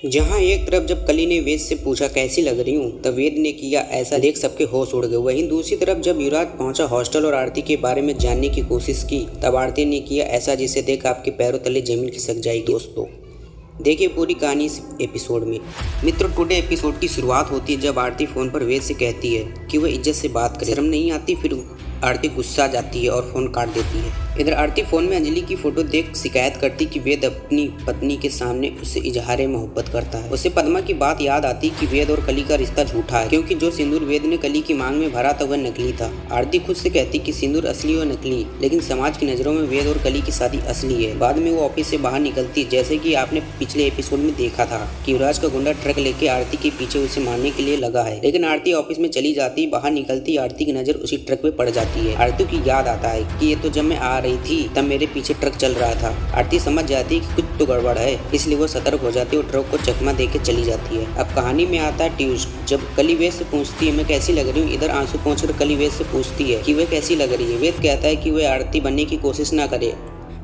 जहां एक तरफ जब कली ने वेद से पूछा कैसी लग रही हूँ, तब वेद ने किया ऐसा देख सबके होश उड़ गए। वहीं दूसरी तरफ जब युवराज पहुंचा हॉस्टल और आरती के बारे में जानने की कोशिश की, तब आरती ने किया ऐसा जिसे देख आपके पैरों तले जमीन खिसक जाएगी। दोस्तों देखिए पूरी कहानी इस एपिसोड में। मित्रों टुडे एपिसोड की शुरुआत होती है जब आरती फोन पर वेद से कहती है कि वह इज्जत से बात करे। शर्म नहीं आती? फिर आरती गुस्सा जाती है और फोन काट देती है। इधर आरती फोन में अंजलि की फोटो देख शिकायत करती कि वेद अपनी पत्नी के सामने उससे इजहार मोहब्बत करता है। उसे पद्मा की बात याद आती कि वेद और कली का रिश्ता झूठा है, क्योंकि जो सिंदूर वेद ने कली की मांग में भरा था वह नकली था। आरती खुद से कहती कि सिंदूर असली और नकली, लेकिन समाज की नजरों में वेद और कली की शादी असली है। बाद में वो ऑफिस से बाहर निकलती, जैसे कि आपने पिछले एपिसोड में देखा था कि युवराज का गुंडा ट्रक लेके आरती के पीछे उसे मारने के लिए लगा है, लेकिन आरती ऑफिस में चली जाती। बाहर निकलती आरती की नजर उसी ट्रक पे पड़ जाती है। आरती की याद आता है कि ये तो जब मैं आ रही थी तब मेरे पीछे ट्रक चल रहा था। आरती समझ जाती है कि कुछ तो गड़बड़ है, इसलिए वो सतर्क हो जाती है और ट्रक को चकमा देके चली जाती है। अब कहानी में आता है ट्विस्ट, जब कली वेद से पूछती है मैं कैसी लग रही हूँ। इधर आंसू पोंछकर कली वेद से पूछती है कि वह कैसी लग रही है। वेद कहता है कि वह आरती बनने की कोशिश ना करे।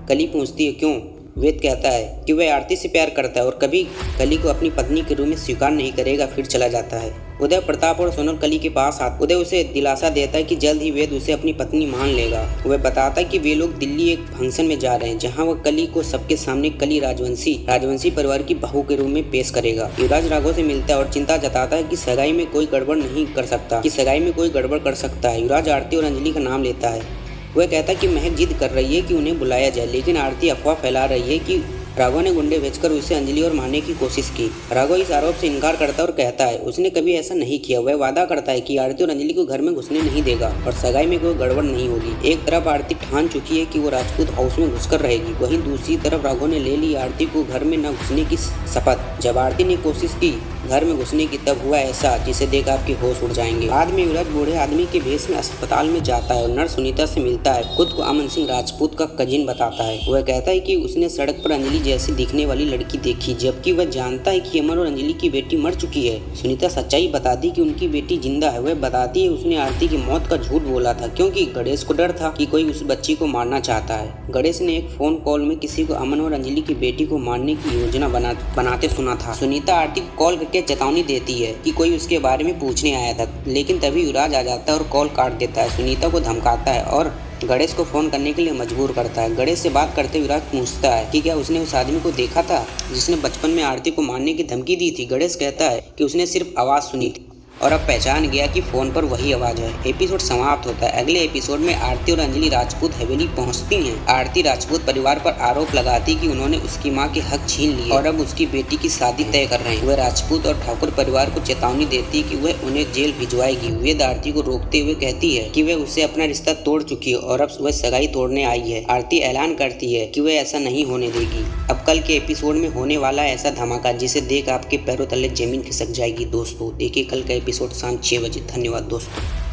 कली पूछती है क्यों। वेद कहता है कि वह आरती से प्यार करता है और कभी कली को अपनी पत्नी के रूप में स्वीकार नहीं करेगा। फिर चला जाता है। उदय, प्रताप और सोनल कली के पास आते। उदय उसे दिलासा देता है कि जल्द ही वेद उसे अपनी पत्नी मान लेगा। वह बताता है कि वे लोग दिल्ली एक फंक्शन में जा रहे हैं, जहां वह कली को सबके सामने कली राजवंशी परिवार की बहू के रूप में पेश करेगा। युवराज राघव से मिलता है और चिंता जताता है कि सगाई में कोई गड़बड़ कर सकता है। युवराज आरती और अंजलि का नाम लेता है। वह कहता है कि महक जिद कर रही है कि उन्हें बुलाया जाए, लेकिन आरती अफवाह फैला रही है कि राघव ने गुंडे भेजकर उसे अंजलि और मारने की कोशिश की। राघव इस आरोप से इनकार करता है और कहता है उसने कभी ऐसा नहीं किया। वह वादा करता है कि आरती और अंजलि को घर में घुसने नहीं देगा और सगाई में कोई गड़बड़ नहीं होगी। एक तरफ आरती ठान चुकी है कि वो राजपूत हाउस में घुसकर रहेगी, वहीं दूसरी तरफ राघव ने ले ली आरती को घर में न घुसने की शपथ। जब आरती ने कोशिश की घर में घुसने की, तब हुआ ऐसा जिसे देख आपके होश उड़ जाएंगे। बाद में युवराज बूढ़े आदमी के भेष में अस्पताल में जाता है और नर्स सुनीता से मिलता है। खुद को अमन सिंह राजपूत का कजिन बताता है। वह कहता है कि उसने सड़क पर अंजलि जैसी दिखने वाली लड़की देखी, जबकि वह जानता है कि अमन और अंजलि की बेटी मर चुकी है। सुनीता सच्चाई बताती कि उनकी बेटी जिंदा है। वह बताती है उसने आरती की मौत का झूठ बोला था, क्योंकि गणेश को डर था कि कोई उस बच्ची को मारना चाहता है। गणेश ने एक फोन कॉल में किसी को अमन और अंजलि की बेटी को मारने की योजना बनाते सुना था। सुनीता आरती को कॉल करके चेतावनी देती है कि कोई उसके बारे में पूछने आया था, लेकिन तभी युवराज आ जाता है और कॉल काट देता है। सुनीता को धमकाता है और गणेश को फोन करने के लिए मजबूर करता है। गणेश से बात करते युवराज पूछता है कि क्या उसने उस आदमी को देखा था जिसने बचपन में आरती को मारने की धमकी दी थी। गणेश कहता है कि उसने सिर्फ आवाज़ सुनी थी और अब पहचान गया कि फोन पर वही आवाज है। एपिसोड समाप्त होता है। अगले एपिसोड में आरती और अंजलि राजपूत हवेली पहुंचती हैं। आरती राजपूत परिवार पर आरोप लगाती कि उन्होंने उसकी मां के हक छीन लिए और अब उसकी बेटी की शादी तय कर रहे हैं। वह राजपूत और ठाकुर परिवार को चेतावनी देती कि वह उन्हें जेल भिजवाएगी। वेद आरती को रोकते हुए कहती है कि वह उससे अपना रिश्ता तोड़ चुकी है और अब वह सगाई तोड़ने आई है। आरती ऐलान करती है कि वह ऐसा नहीं होने देगी। अब कल के एपिसोड में होने वाला ऐसा धमाका जिसे देख आपके पैरों तले जमीन खिसक जाएगी। दोस्तों देखिए कल का एपिसोड शाम 6 बजे। धन्यवाद दोस्तों।